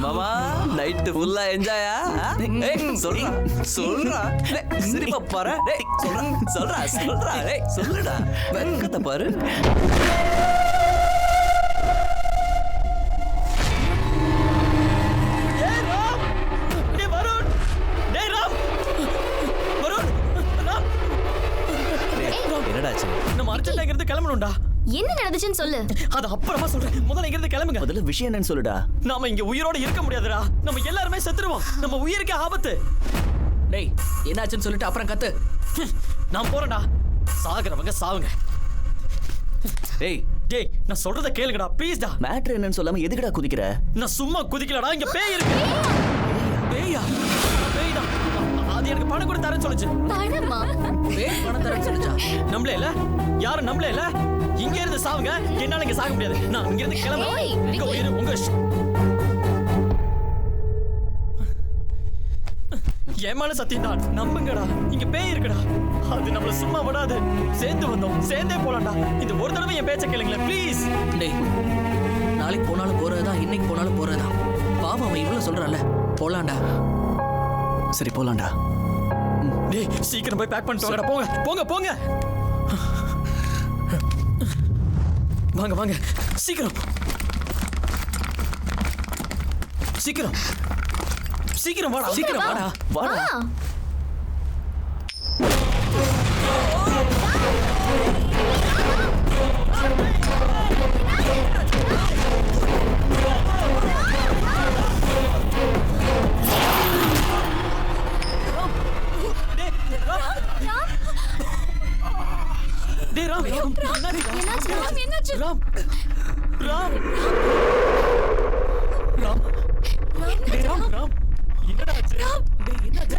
மாமா நைட்டு ஃபுல்லா என்ஜாயா? சொல்றா சொல்றா, சிரிப்பா பாரு. சொல்றா சொல்றா, சொல்லுடா, வெக்கத்தை பாரு. என்னடாச்சு? நம்ம அர்ஜென்ட்டா இங்க இருந்து கிளம்பணும்டா. என்ன நடந்துச்சுன்னு சொல்லு. அது அப்புறமா சொல்றேன். முதல்ல இங்க இருந்து கிளம்புங்க. முதல்ல விஷயம் என்னன்னு சொல்லுடா. நாம இங்க உயிரோட இருக்க முடியாதுடா. நம்ம எல்லாரும் செத்துருவோம். நம்ம உயிருக்கு ஆபத்து. டேய் என்னாச்சுன்னு சொல்லிட்டு அப்புறம் கத்து. நான் போறேன்டா. சாகுறவங்க சாவுங்க. டேய் டேய், நான் சொல்றத கேளுங்கடா ப்ளீஸ் டா. மேட்டர் என்னன்னு சொல்லாம எதுக்குடா குதிக்கிற? நான் சும்மா குதிக்கலடா. இங்க பேய் இருக்கு. பேயா? பேய்டா. அது எனக்கு பணம் கூட தரேன்னு சொல்லுச்சு. பணமா? பேய் பணம் தரேன்னு சொல்லுச்சா? நம்மளே இல்ல, யாரும் நம்மளே இல்ல. இங்க இருந்து சாவுங்க. என்னால இங்க சாக முடியாது. நான் இங்க இருந்து கிளம்புறேன். இங்க உயிர் உங்க ஏமான சத்தியம் தான். நம்புங்கடா, இங்க பேய் இருக்குடா. அது நம்மள சும்மா விடாது. சேர்ந்து வந்தோம், சேர்ந்தே போலாம்டா. இந்த ஒரு தடவை என் பேச்ச கேளுங்களேன் ப்ளீஸ். டேய் நாளைக்கு போனாலும் போறதுதான், இன்னைக்கு போனாலும் போறதுதான். பாவம் அவன் இவ்வளவு சொல்றான்ல, போலாம்டா. சரி போலாம்டா. டேய் சீக்கிரம் போய் பேக் பண்ணிட்டு வாங்கடா. போங்க போங்க போங்க. வாங்க வாங்க சீக்கிரம் சீக்கிரம் சீக்கிரம் வாடா. சீக்கிரம் வாடா வாடா. டேய் ராம், என்னாச்சு ராம்? என்னாச்சு ராம்? ராம் ராம் டேய் ராம் ராம், என்னடா ஆச்சு? டேய் என்னாச்சு?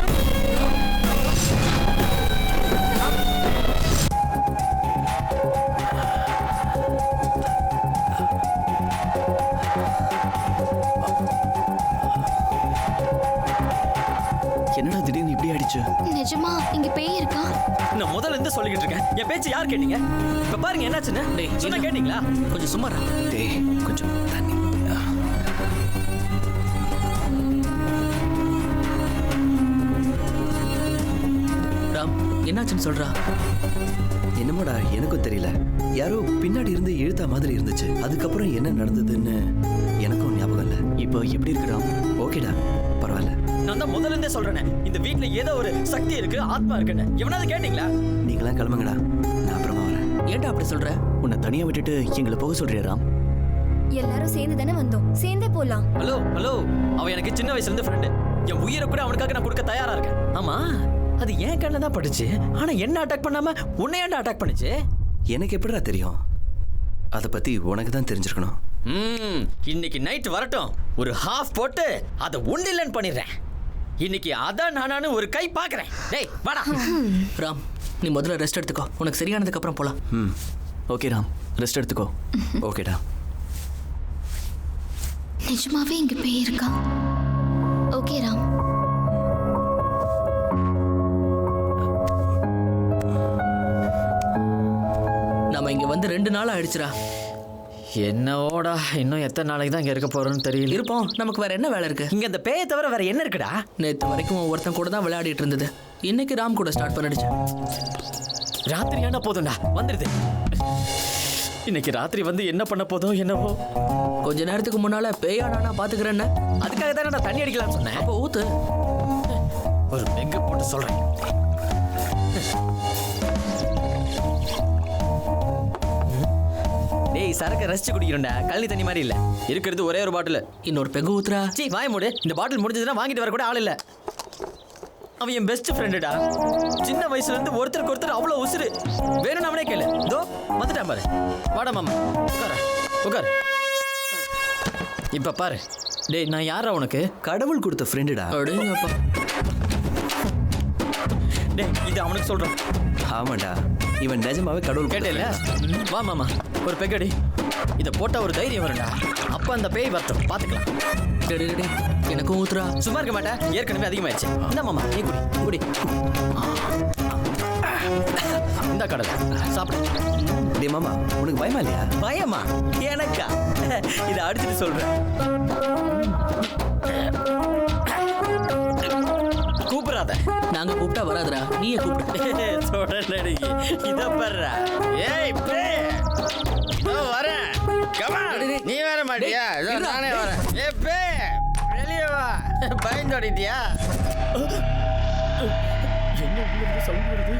என்னடா திடீர்னு இப்படி ஆயிடுச்சு? நிஜமா இங்க பேய் இருக்கா? நான் முதல்ல இருந்து சொல்லிக்கிட்டு இருக்கேன். என் பேச்சு யார் கேட்டீங்க? இப்ப பாருங்க என்னாச்சுன்னு. டேய் சொன்னா கேட்டீங்களா? கொஞ்சம் சும்மாடா. டேய் கொஞ்சம் தண்ணி. ராம் என்னாச்சுன்னு சொல்றா. என்னமோடா எனக்கும் தெரியல. யாரோ பின்னாடி இருந்து இழுத்தா மாதிரி இருந்துச்சு. அதுக்கப்புறம் என்ன நடந்ததுன்னு எனக்கும் ஞாபகம் இல்லை. இப்போ எப்படி இருக்கிறான்? ஓகேடா, பரவாயில்ல. நான் தான் முதல்ல இருந்தே சொல்றேனே, இந்த வீட்ல ஏதோ ஒரு சக்தி இருக்கு, ஆத்மா இருக்குன்னு. எவனாவது கேட்டீங்களா? நீங்களாம் கிளம்புங்கடா, நான் அப்புறமா வரேன். ஏன்டா அப்படி சொல்ற? உன்னை தனியா விட்டுட்டு எங்களை போக சொல்றியா ராம்? எல்லாரும் சேர்ந்து தானே வந்தோம், சேர்ந்தே போலாம். ஹலோ ஹலோ, அவன் எனக்கு சின்ன வயசுல இருந்து ஃப்ரெண்டு. என் உயிரை கூட அவனுக்காக நான் கொடுக்க தயாரா இருக்கேன். ஆமா, அது ஏன் கண்ணில் தான் பட்டுச்சு. ஆனா என்ன அட்டாக் பண்ணாம உன்னை ஏன்டா அட்டாக் பண்ணுச்சு? எனக்கு எப்படிடா தெரியும்? அதை பத்தி உனக்கு தான் தெரிஞ்சிருக்கணும். இன்னைக்கு நைட் வரட்டும், ஒரு ஹாஃப் போட்டு அதை ஒன்றில்லன்னு பண்ணிடுறேன். இன்னைக்கு அதான் நானு ஒரு கை பாக்குறேன். டேய் வாடா. ராம் நீ முதல்ல ரெஸ்ட் எடுத்துக்கோ, உனக்கு சரியானதுக்கு அப்புறம் போலாம். ஓகே ராம், ரெஸ்ட் எடுத்துக்கோ. ஓகேடா. நிஜமாவே இங்க பேய் இருக்கா? ஓகே ராம். நம்ம இங்க வந்து 2 நாள் ஆயிடுச்சுடா. என்னோடா, இன்னும் எத்தனை நாளைக்கு தான் இங்க இருக்க போறோம்னு தெரியல. இருப்போம், நமக்கு வேற என்ன வேலை இருக்கு? இங்க இந்த பேயை தவிர வேற என்ன இருக்குடா? நேற்று வரைக்கும் ஒருத்தன் கூட தான் விளையாடிட்டு இருந்தது. இன்னைக்கு ராம் கூட ஸ்டார்ட் பண்ணிடுச்சு. ராத்திரி ஆனா போதும்டா, வந்துடுது. இன்னைக்கு ராத்திரி வந்து என்ன பண்ண போதோ என்னவோ. கொஞ்ச நேரத்துக்கு முன்னால பேயானா பாத்துக்கிறேன்னு அதுக்காக தானே நான் தண்ணி அடிக்கலாம்னு சொன்னேன். அப்போ ஊத்து. ஒரு பெங்க போட்டு சொல்றேன். டேய் சரக்கு ரசிச்சு குடிக்கிறோம்டா, கழனி தண்ணி மாதிரி இல்ல. இருக்கிறது ஒரே ஒரு பாட்டில். இன்னொரு பெகு ஊத்துறா. சீ வாய மூடு. இந்த பாட்டில் முடிஞ்சதுன்னா வாங்கிட்டு வர கூட ஆள் இல்ல. அவன் என் பெஸ்ட் ஃப்ரெண்டுடா. சின்ன வயசுல இருந்து ஒருத்தருக்கு ஒருத்தர் அவ்வளவு உசுறு. வேணும்னு அவனே கேளு. இதோ வந்துட்டான் பாரு. வாடா மாமா, உட்கார உட்கார். இப்ப பாரு. டேய் நான் யாரா உனக்கு? கடவுள் கொடுத்த ஃப்ரெண்டுடா. அப்படிங்கப்பா. டேய் இது அவனுக்கு சொல்றேன். ஆமாடா, இவன் நிஜமாவே கடவுள் கேட்டேல வா மாமா ஒரு பெக்கடி இதை போட்டா ஒரு தைரியம் வரும்டா அப்ப அந்த பேய் வரட்டும் பாத்துக்கலாம். டேய், டேய், டேய், எனக்கும் ஊத்துறா. சும்மா இருக்க மாட்டேன் ஏற்கனவே அதிகமாயிடுச்சு. இந்த மாமா நீ குடி இந்த கடலை சாப்பிடு. டேய் மாமா உனக்கு பயமா இல்லையா? பயமா எனக்கா? இதை அடிச்சுட்டு சொல்றேன். கூப்பிடாத. நாங்க கூப்பிட்டா வராதுடா, நீயே கூப்பிடு. தொடர்ந்து இத பர்றா. ஏய் பேய் இதோ வரேன். கமா நீ வர மாட்டியா? இதோ நானே வரேன். ஏய் பேய் வெளியே வா. பயந்தோடிட்டியா? என்ன உள்ள சவுண்ட் வருது?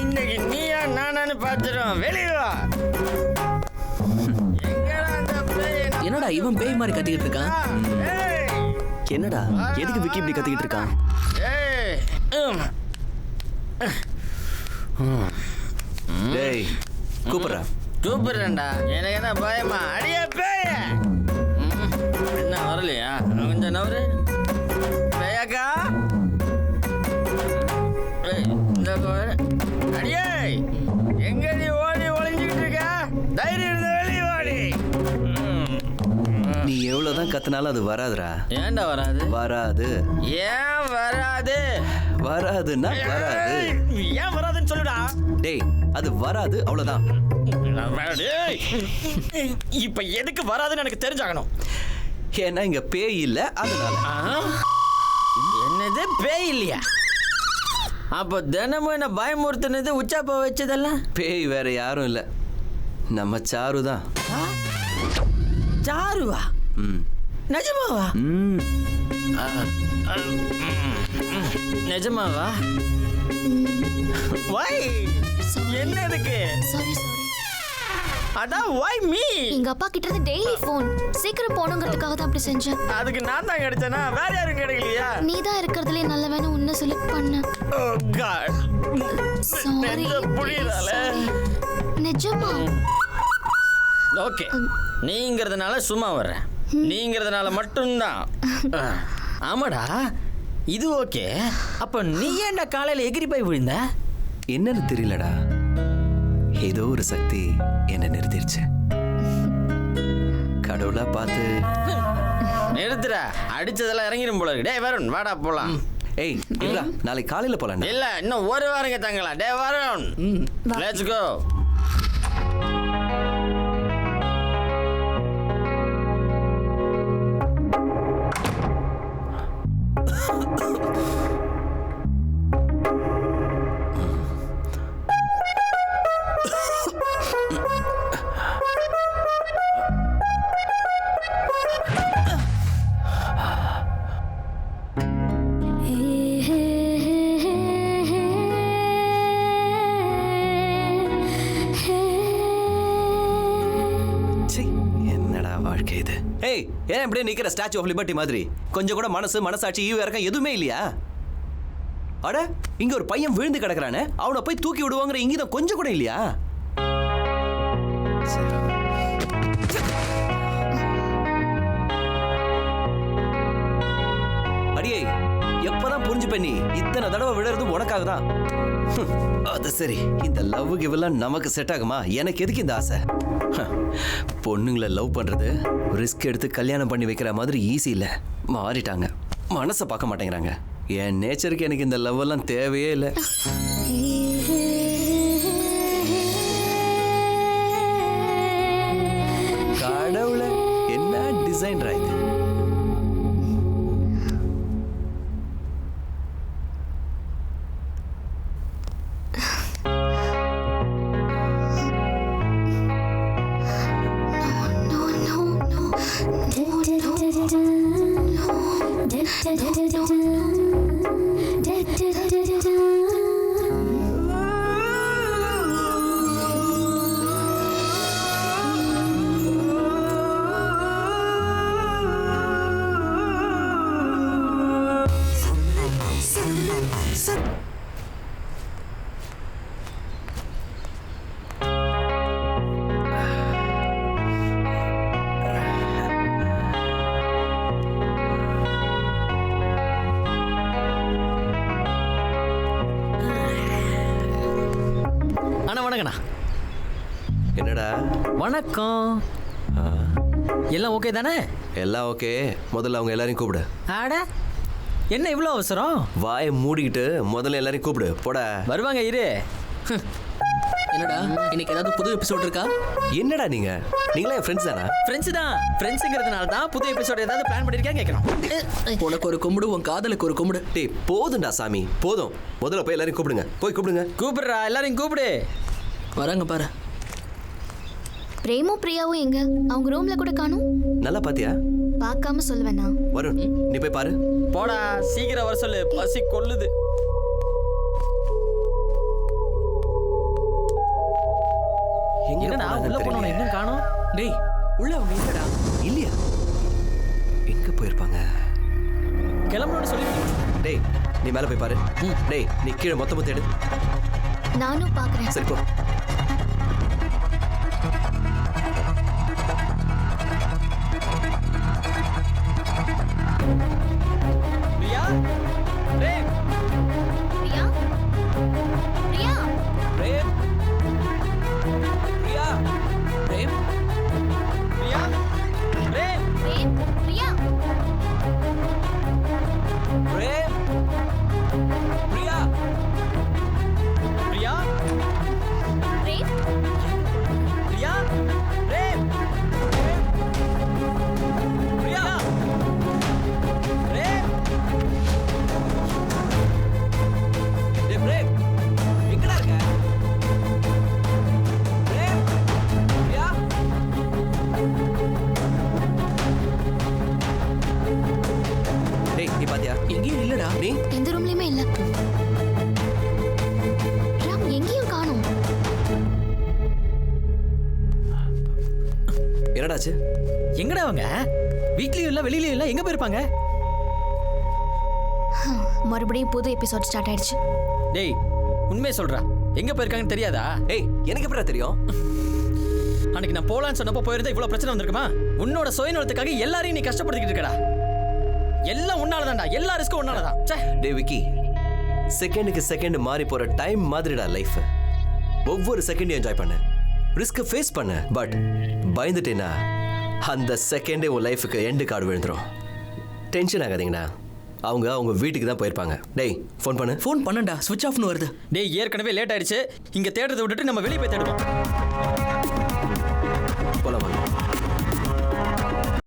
இன்னைக்கு நீயா நானான்னு பார்த்துருவோம். வெளியே வா. எங்கடா அந்த பேய்? என்னடா இவன் பேய் மாதிரி கத்திக்கிட்டு இருக்கான்? ஏய் என்னடா எதுக்கு விக்கி இப்படி கத்திக்கிட்டு இருக்கான்? ஏய் டேய் கூப்பிடுறா. கூப்பிடுறேன்டா. எனக்கு என்ன பயமா? அடியே பேய என்ன வரலையா? கொஞ்சம் நவரு பேயாக்கா. இந்த அடியே எங்க நீ ஓடி ஒளிஞ்சுக்கிட்டு இருக்க? தைரியம் இருந்த வெளியே ஓடி. நீ எவ்வளவுதான் கத்துனாலும் அது வராதுடா. ஏன்டா வராது? வராது. ஏன் வராது? வராதுன்னா வராது. ஏன் வராதுன்னு சொல்லுடா. டேய் அது வராது அவ்வளவுதான். இப்ப எதுக்கு வராதுன்னு எனக்கு தெரிஞ்சாகணும். ஏன்னா இங்க பேய் இல்ல அதனால. என்னது பேய் இல்லையா? அப்போ தினமும் என்ன பயமுறுத்துனது உச்சாப்பா வச்சதெல்லாம் பேய் வேற யாரும் இல்ல, நம்ம சாரு தான். சாருவா? ம் நிஜமாவா? ம் நிஜமாவா? வை என்ன இருக்கு? சாரி அதான் வை மீ. எங்க அப்பா கிட்ட இருந்து டெய்லி ஃபோன். சீக்கிரம் போணுங்கிறதுக்காக தான் அப்படி செஞ்சேன். அதுக்கு நான் தான் கிடைச்சேனா? வேற யாரும் கிடைக்கலையா? நீ தான் இருக்கிறதுலே நல்லவன்னு உன்னை சொல்லி பண்ண. ஓ காட். சாரி. புரியல. நிஜமா? ஓகே நீங்கிறதுனால சும்மா வர்றேன். நீங்கிறதுனால மட்டும்தான். ஆமாடா இது ஓகே. அப்ப நீ ஏன்டா காலையில எகிரி போய் விழுந்த? என்னன்னு தெரியலடா, ஏதோ ஒரு சக்தி என்ன நிறுத்திருச்சு. கடவுளா பார்த்து. நிறுத்துற. அடிச்சதெல்லாம் இறங்கிடும் போல இருக்கு. டேய் வருண் வாடா போலாம். ஏய் இல்லடா நாளைக்கு காலையில போலாம். இல்ல இன்னும் ஒரு வாரங்க தங்கலாம். டேய் வருண் லெட்ஸ் கோ. என்னடா வாழ்க்கை இது? ஏய் ஏன் இப்படியே நிக்கிற ஸ்டாச்சு ஆஃப் லிபர்ட்டி மாதிரி? கொஞ்சம் கூட மனசாட்சி ஈவு இறக்கம் எதுவுமே இல்லையா? அட இங்க ஒரு பையன் விழுந்து கிடக்குறானே, அவனை போய் தூக்கி விடுவாங்கிற இங்கதான் கொஞ்சம் கூட இல்லையா? அடியே எப்பதான் புரிஞ்சுப்ப நீ? இத்தனை தடவை விழுறது உனக்காக தான். அது சரி, இந்த லவ் கிவெல்லாம் நமக்கு செட் ஆகுமா? எனக்கு எதுக்கு இந்த ஆசை? பொண்ணுங்களை லவ் பண்றது ரிஸ்க் எடுத்து கல்யாணம் பண்ணி வைக்கிற மாதிரி ஈஸி இல்லை. மாறிட்டாங்க, மனசை பார்க்க மாட்டேங்கிறாங்க. என் நேச்சருக்கு எனக்கு இந்த லவ் எல்லாம் தேவையே இல்லை. கடவுளே என்ன டிசைன் இது? பிரசாத் அண்ணா வணக்கண்ணா. என்னடா? வணக்கம். எல்லாம் ஓகே தானே? எல்லாம் ஓகே. முதல்ல அவங்க எல்லாரையும் கூப்பிடு. ஆட என்ன இவ்வளோ அவசரம்? வாயை மூடிக்கிட்டு முதல்ல எல்லாரையும் கூப்பிடு. போடா. வருவாங்க இரு. என்னடா இன்னைக்கு ஏதாவது புது எபிசோட் இருக்கா? என்னடா நீங்களா என் ஃப்ரெண்ட்ஸ் தானா? ஃப்ரெண்ட்ஸ் தான். ஃப்ரெண்ட்ஸுங்கிறதுனால தான் புது எபிசோட் ஏதாவது பிளான் பண்ணியிருக்கேன் கேட்கணும். உனக்கு ஒரு கும்பிடு, உன் காதலுக்கு ஒரு கும்பிடு. டேய் போதும்டா சாமி, போதும். முதல்ல போய் எல்லாரையும் கூப்பிடுங்க. போய் கூப்பிடுங்க. கூப்பிடுறா, எல்லாரையும் கூப்பிடு. வராங்க பாரு. பிரேமும் பிரியாவும் எங்க? அவங்க ரூம்ல கூட காணும். நல்லா பாத்தியா? பார்க்காம சொல்லுவேனா? வருண், நீ போய் பாரு. போடா, சீக்கிரம் வர சொல்லு, பசி கொல்லுது. என்னடா உள்ள போனோம் இன்னும் காணோம்? டேய் உள்ள அவங்க இல்லடா. இல்லையா? எங்க போயிருப்பாங்க? கிளம்பணும்னு சொல்லி. டேய் நீ மேல போய் பாரு. டேய் நீ கீழே மொத்தமா தேடு. நானும் பார்க்கறேன். சரி போ. பிரியா, பிரேம், பிரியா, பிரியா, பிரேம், பிரியா, பிரேம், பிரியா, பிரேம், பிரேம், பிரியா, பிரேம், பிரியா, பிரியா, பிரேம், பிரியா, பிரேம், பிரியா, பிரேம். டேய் பிரேம், எங்கடா இருக்க? பிரேம், பிரியா. டேய் நீ பாத்தியா? எங்கேயும் இல்லடா. நீ எந்த ரூம்லயுமே இல்ல. ராம் எங்கேயும் காணோம். என்னடாச்சு? எங்கடா அவங்க? வீட்லயும் இல்ல, வெளியிலயும் இல்ல, எங்க போயிருப்பாங்க? மறுபடியும் புது எபிசோட் ஸ்டார்ட் ஆயிடுச்சு. டேய் உண்மையை சொல்றா, எங்க போயிருக்காங்கன்னு தெரியாதா? ஏய் எனக்கு எப்படிடா தெரியும்? அன்னைக்கு நான் போலான்னு சொன்னப்போ போயிருந்தா இவ்வளவு பிரச்சனை வந்திருக்குமா? உன்னோட சுயநலத்துக்காக எல்லாரையும் நீ கஷ்டப்படுத்திக்கிட்டு இருக்கடா. எல்லாம் உன்னாலதான்டா, எல்லா ரிஸ்க்கும் உன்னாலதான். ச்சே. டேய் விக்கி, செகண்டுக்கு செகண்ட் மாறி போற டைம் மாதிரிடா லைஃப். ஒவ்வொரு செகண்டையும் என்ஜாய் பண்ணு, ரிஸ்க்கை ஃபேஸ் பண்ணு. பட் பயந்துட்டேன்னா அந்த செகண்டே உன் லைஃபுக்கு எண்டு கார்டு விழுந்துரும். டென்ஷன் ஆகாதீங்கண்ணா, அவங்க வீட்டுக்கு தான் போயிருப்பாங்க. டேய் ஃபோன் பண்ணு. ஃபோன் பண்ணண்டா, ஸ்விட்ச் ஆஃப்னு வருது. டேய் ஏற்கனவே லேட் ஆயிடுச்சு. இங்க தேடுறதை விட்டுட்டு நம்ம வெளியே போய் தேடுவோம்.